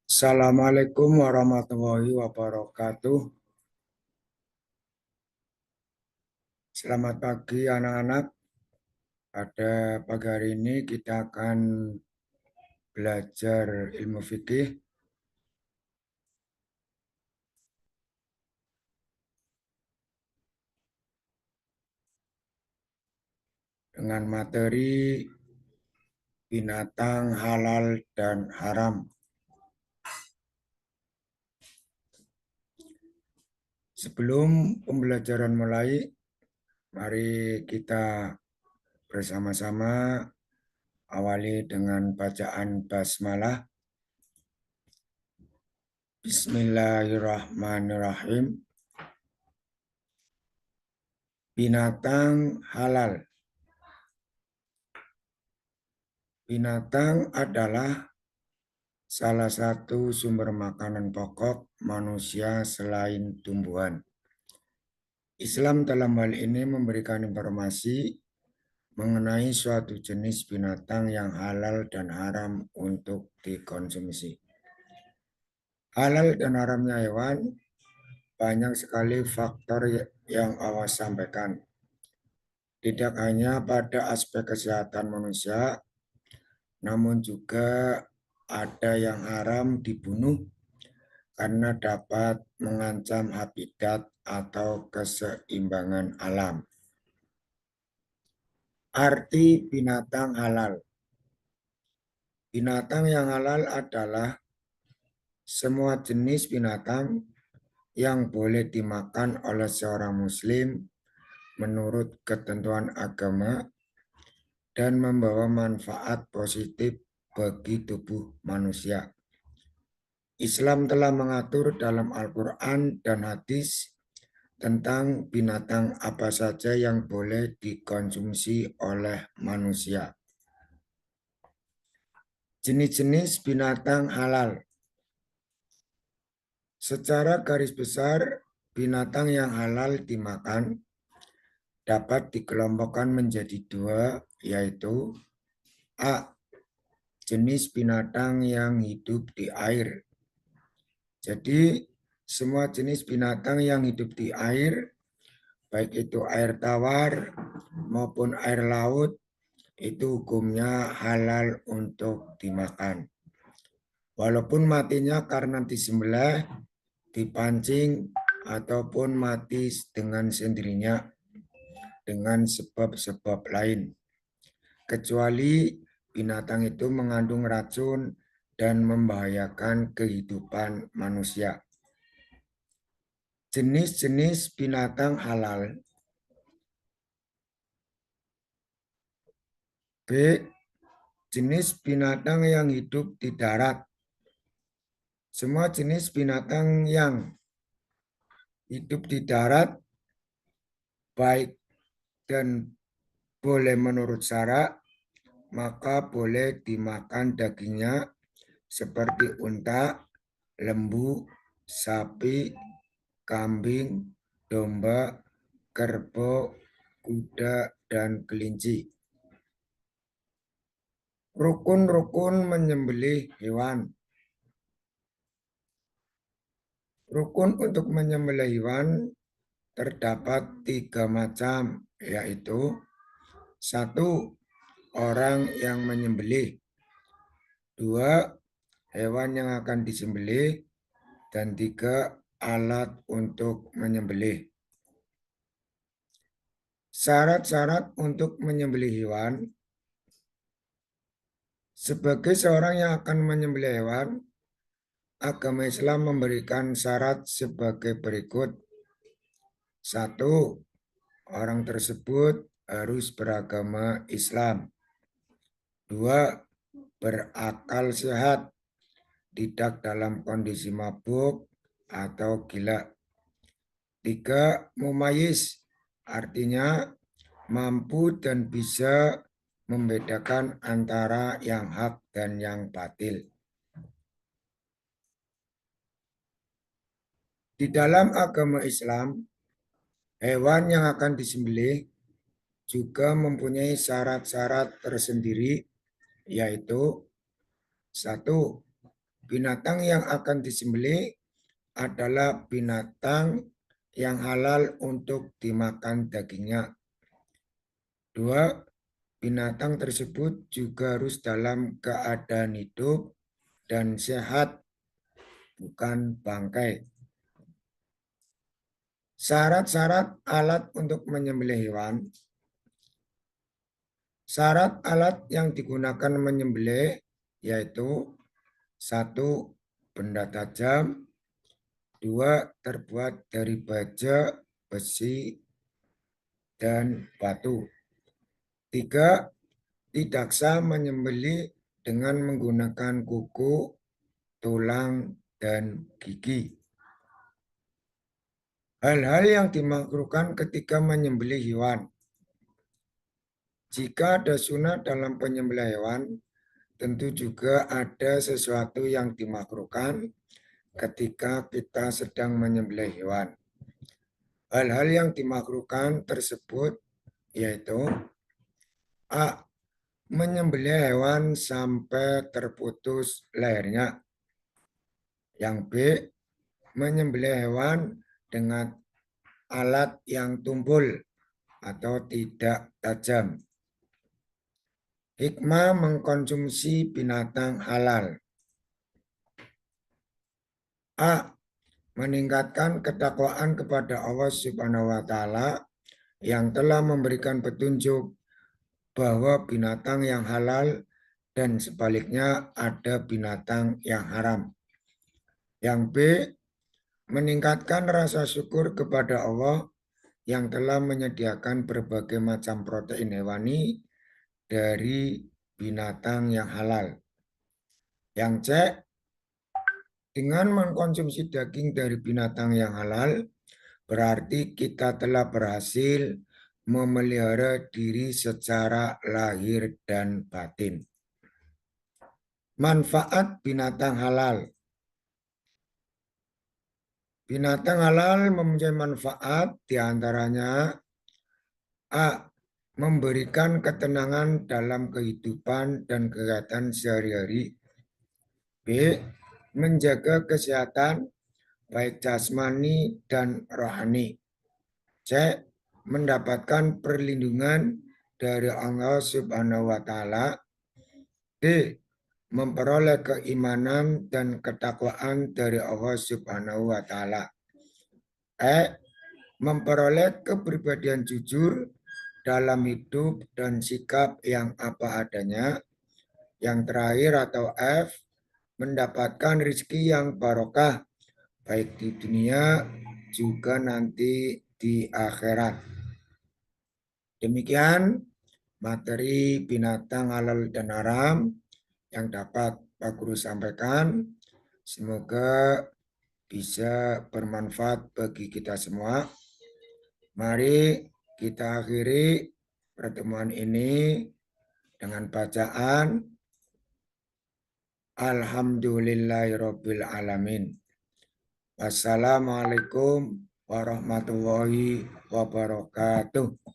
Assalamualaikum warahmatullahi wabarakatuh. Selamat pagi anak-anak. Pada pagi hari ini kita akan belajar ilmu fikih dengan materi binatang halal dan haram. Sebelum pembelajaran mulai, mari kita bersama-sama awali dengan bacaan basmalah. Bismillahirrahmanirrahim. Binatang halal. Binatang adalah salah satu sumber makanan pokok manusia selain tumbuhan. Islam dalam hal ini memberikan informasi mengenai suatu jenis binatang yang halal dan haram untuk dikonsumsi. Halal dan haramnya hewan banyak sekali faktor yang awas sampaikan. Tidak hanya pada aspek kesehatan manusia, namun juga ada yang haram dibunuh karena dapat mengancam habitat atau keseimbangan alam. Arti binatang halal. Binatang yang halal adalah semua jenis binatang yang boleh dimakan oleh seorang muslim menurut ketentuan agama dan membawa manfaat positif bagi tubuh manusia. Islam telah mengatur dalam Al-Quran dan hadis tentang binatang apa saja yang boleh dikonsumsi oleh manusia. Jenis-jenis binatang halal. Secara garis besar, binatang yang halal dimakan dapat dikelompokkan menjadi dua, yaitu A. Jenis binatang yang hidup di air. Jadi, semua jenis binatang yang hidup di air, baik itu air tawar maupun air laut, itu hukumnya halal untuk dimakan. Walaupun matinya karena disembelih, dipancing, ataupun mati dengan sendirinya dengan sebab-sebab lain. Kecuali binatang itu mengandung racun dan membahayakan kehidupan manusia. Jenis-jenis binatang halal. B. Jenis binatang yang hidup di darat. Semua jenis binatang yang hidup di darat baik dan boleh menurut syara, maka boleh dimakan dagingnya seperti unta, lembu, sapi, kambing, domba, kerbau, kuda, dan kelinci. Rukun-rukun menyembelih hewan. Rukun untuk menyembelih hewan terdapat 3 macam, yaitu 1. Orang yang menyembelih. 2. Hewan yang akan disembelih. Dan 3. Alat untuk menyembelih. Syarat-syarat untuk menyembelih hewan. Sebagai seorang yang akan menyembelih hewan, agama Islam memberikan syarat sebagai berikut. 1. Orang tersebut harus beragama Islam. 2. Berakal sehat, tidak dalam kondisi mabuk atau gila. 3. Mumayyiz, artinya mampu dan bisa membedakan antara yang hak dan yang batil. Di dalam agama Islam, hewan yang akan disembelih juga mempunyai syarat-syarat tersendiri, yaitu 1. binatang yang akan disembelih adalah binatang yang halal untuk dimakan dagingnya. 2. Binatang tersebut juga harus dalam keadaan hidup dan sehat, bukan bangkai. Syarat-syarat alat untuk menyembelih hewan. Syarat alat yang digunakan menyembelih yaitu 1. Benda tajam. 2. Terbuat dari baja, besi, dan batu. 3. Tidak sah menyembelih dengan menggunakan kuku, tulang, dan gigi. Hal-hal yang dimakruhkan ketika menyembelih hewan. Jika ada sunat dalam penyembelihan hewan, tentu juga ada sesuatu yang dimakruhkan ketika kita sedang menyembelih hewan. Hal-hal yang dimakruhkan tersebut yaitu A. Menyembelih hewan sampai terputus lehernya. Yang B. Menyembelih hewan dengan alat yang tumpul atau tidak tajam. Hikmah mengkonsumsi binatang halal. A. Meningkatkan ketakwaan kepada Allah Subhanahu wa Ta'ala yang telah memberikan petunjuk bahwa binatang yang halal dan sebaliknya ada binatang yang haram. Yang B. Meningkatkan rasa syukur kepada Allah yang telah menyediakan berbagai macam protein hewani dari binatang yang halal. Yang C. Dengan mengkonsumsi daging dari binatang yang halal, berarti kita telah berhasil memelihara diri secara lahir dan batin. Manfaat binatang halal. Binatang halal mempunyai manfaat diantaranya A. Memberikan ketenangan dalam kehidupan dan kegiatan sehari-hari. B. Menjaga kesehatan baik jasmani dan rohani. C. Mendapatkan perlindungan dari Allah Subhanahu wa Ta'ala. D. Memperoleh keimanan dan ketakwaan dari Allah Subhanahu wa Ta'ala. E. Memperoleh kepribadian jujur dalam hidup dan sikap yang apa adanya. Yang terakhir atau F. Mendapatkan rezeki yang barokah baik di dunia juga nanti di akhirat. Demikian materi binatang halal dan haram yang dapat Pak Guru sampaikan. Semoga bisa bermanfaat bagi kita semua. Mari kita akhiri pertemuan ini dengan bacaan Alhamdulillahirabbil alamin. Wassalamualaikum warahmatullahi wabarakatuh.